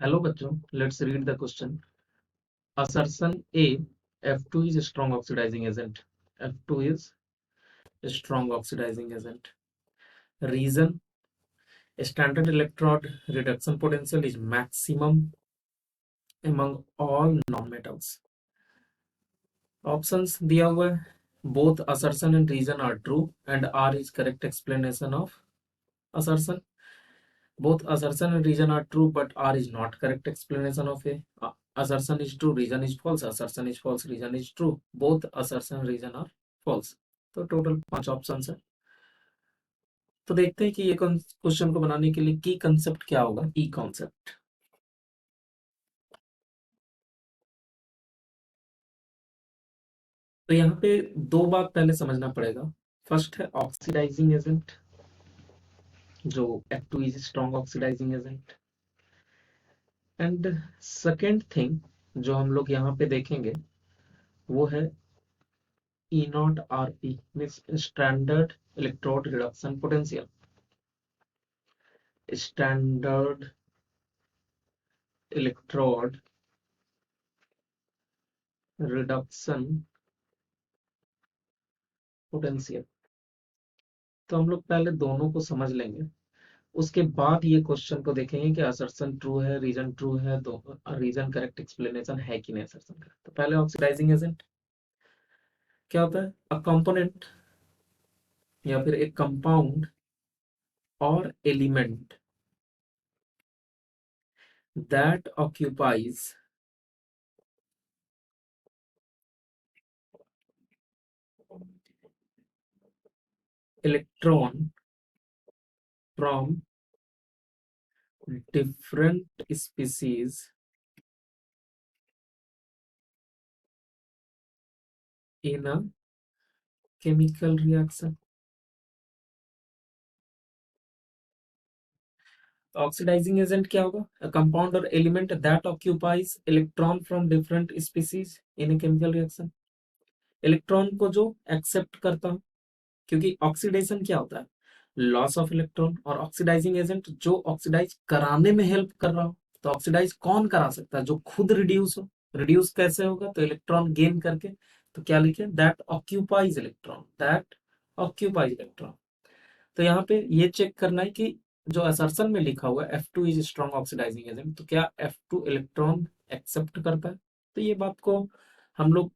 Hello बच्चों, let's read the question. Assertion A, F2 is a strong oxidizing agent. F2 is a strong oxidizing agent. Reason, standard electrode reduction potential is maximum among all non-metals. Options दिया हुआ है. Both assertion and reason are true and R is correct explanation of assertion. Both assertion and reason are true, but R is not correct explanation of A. Assertion is true, reason is false. Assertion is false, reason is true. Both assertion and reason are false. तो total 5 option है. तो देखते हैं कि ये question को बनाने के लिए की कंसेप्ट क्या होगा. की कॉन्सेप्ट, तो यहाँ पे दो बात पहले समझना पड़ेगा. फर्स्ट है ऑक्सीडाइजिंग एजेंट, जो F2 is strong oxidising agent. And second thing जो हम लोग यहाँ पे देखेंगे वो है E naught RP means standard electrode reduction potential. Standard electrode reduction potential. तो हम लोग पहले दोनों को समझ लेंगे, उसके बाद ये क्वेश्चन को देखेंगे कि असर्शन ट्रू है, रीजन ट्रू है, तो रीजन करेक्ट एक्सप्लेनेशन है कि नहीं असर्शन का. तो पहले ऑक्सीडाइजिंग एजेंट क्या होता है. अ कंपोनेंट या फिर एक कंपाउंड और element that occupies electron from different species in a chemical reaction. Oxidising agent क्या होगा. अ कंपाउंड और element that occupies electron from different species in a chemical reaction. Electron को जो एक्सेप्ट करता हूं, क्योंकि ऑक्सीडेशन क्या होता है, लॉस ऑफ इलेक्ट्रॉन. और ऑक्सीडाइजिंग एजेंट जो ऑक्सीडाइज कराने में हेल्प कर रहा हो. तो ऑक्सीडाइज कौन करा सकता है, जो खुद रिड्यूस हो. रिड्यूस कैसे होगा, तो इलेक्ट्रॉन गेन करके. तो क्या लिखे, that occupies electron, that occupies electron. तो यहाँ पे ये चेक करना है कि जो असर्शन में लिखा हुआ है F2 is strong oxidising agent, तो क्या F2 इलेक्ट्रॉन एक्सेप्ट करता है. तो ये बात को हम लोग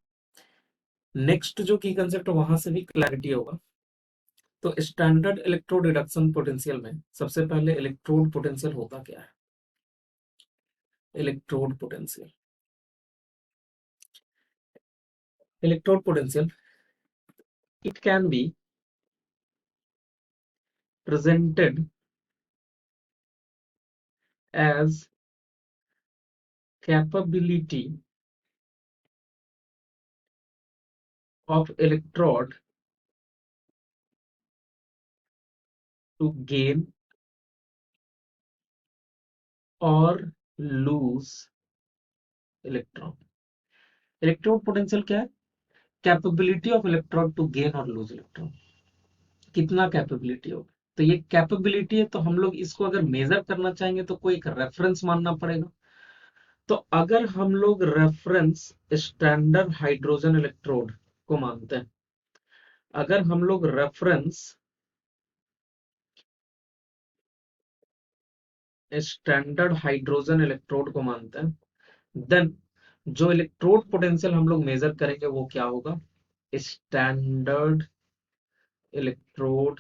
नेक्स्ट जो की कंसेप्ट वहां से भी क्लैरिटी होगा. तो स्टैंडर्ड इलेक्ट्रोड रिडक्शन पोटेंशियल में सबसे पहले इलेक्ट्रोड पोटेंशियल होता क्या है. Electrode potential, electrode potential, it can be presented as capability of electrode to gain or lose electron. Electrode potential क्या है, capability of electron to gain और लूज इलेक्ट्रॉन. कितना कैपेबिलिटी होगा. तो ये कैपेबिलिटी है, तो हम लोग इसको अगर मेजर करना चाहेंगे तो कोई एक रेफरेंस मानना पड़ेगा. तो अगर हम लोग रेफरेंस स्टैंडर्ड हाइड्रोजन इलेक्ट्रोड को मानते हैं, अगर हम लोग रेफरेंस स्टैंडर्ड हाइड्रोजन इलेक्ट्रोड को मानते हैं, देन जो इलेक्ट्रोड पोटेंशियल हम लोग मेजर करेंगे वो क्या होगा, स्टैंडर्ड इलेक्ट्रोड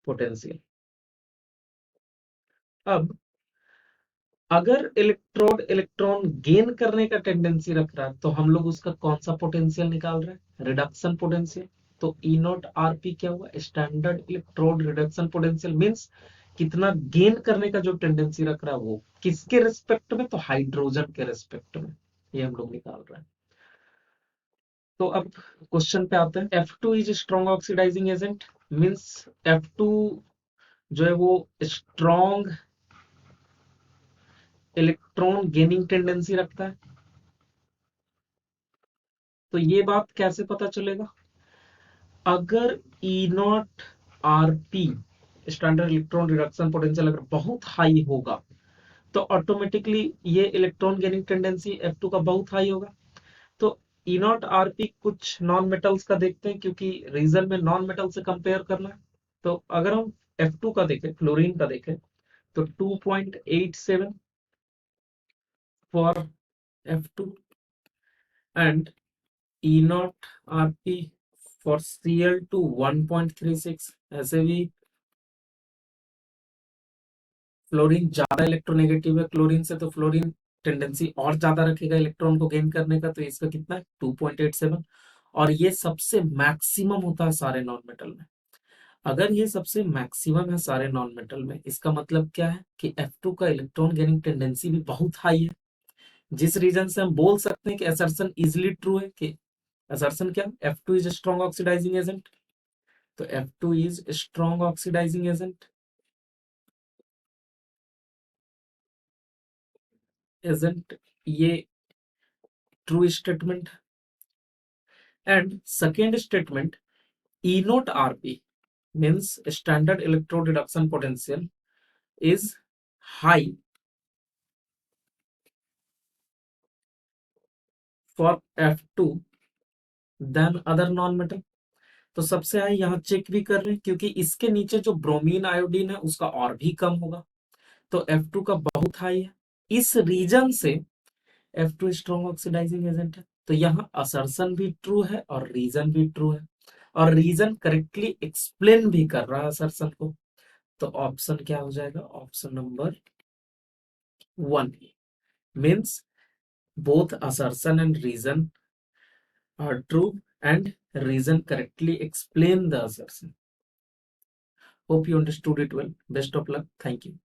पोटेंशियल. अब अगर इलेक्ट्रोड इलेक्ट्रॉन गेन करने का टेंडेंसी रख रहा है, तो हम लोग उसका कौन सा पोटेंशियल निकाल रहे हैं, रिडक्शन पोटेंशियल. तो ई नॉट आरपी क्या हुआ, standard electrode reduction potential means कितना गेन करने का जो टेंडेंसी रख रहा है वो किसके रिस्पेक्ट में, तो हाइड्रोजन के रिस्पेक्ट में. ये हम लोग निकाल रहे हैं. तो अब क्वेश्चन पे आते हैं. F2 is strong oxidising agent means F2 जो है वो स्ट्रॉन्ग इलेक्ट्रॉन गेनिंग टेंडेंसी रखता है. तो ये बात कैसे पता चलेगा, अगर E not RP standard electron reduction potential अगर बहुत हाई होगा तो ऑटोमेटिकली ये इलेक्ट्रॉन गेनिंग टेंडेंसी F2 का बहुत हाई होगा। तो ई नॉट आरपी कुछ नॉन मेटल्स का देखते हैं, क्योंकि रीजन में नॉन मेटल से कंपेयर करना है। तो अगर हम F2 का देखें, फ्लोरीन का देखें, तो 2.87 for F2 and E not RP for Cl2 1.36। ऐसे भी फ्लोरीन ज्यादा इलेक्ट्रोनेगेटिव है क्लोरीन से, तो फ्लोरीन टेंडेंसी और ज्यादा रखेगा इलेक्ट्रॉन को गेन करने का, तो इसका कितना है 2.87। और ये सबसे मैक्सिमम होता है सारे नॉन मेटल में। अगर ये सबसे मैक्सिमम है सारे नॉन मेटल में, इसका मतलब क्या है कि F2 का इलेक्ट्रॉन गेनिंग टेंडेंसी भी बहुत हाई है। जिस रीजन से हम बोल सकते हैं कि असर्शन इजिली ट्रू है, कि असर्शन क्या, F2 is strong oxidising agent. तो F2 is strong oxidising agent, ये true statement. And second statement, E naught RP means standard electrode reduction potential is high for F2 than other non-metal। तो सबसे high यहाँ check भी कर रहे हैं, क्योंकि इसके नीचे जो ब्रोमीन आयोडीन है उसका और भी कम होगा, तो F2 का बहुत हाई है। इस रीजन से F2 स्ट्रॉन्ग ऑक्सीडाइजिंग एजेंट है। तो यहाँ असर्शन भी ट्रू है और रीजन भी ट्रू है, और रीजन करेक्टली एक्सप्लेन भी कर रहा है असर्शन को। तो ऑप्शन क्या हो जाएगा, option number 1 means both assertion and reason are true and reason correctly explain the assertion. Hope you understood it well. Best of luck. Thank you.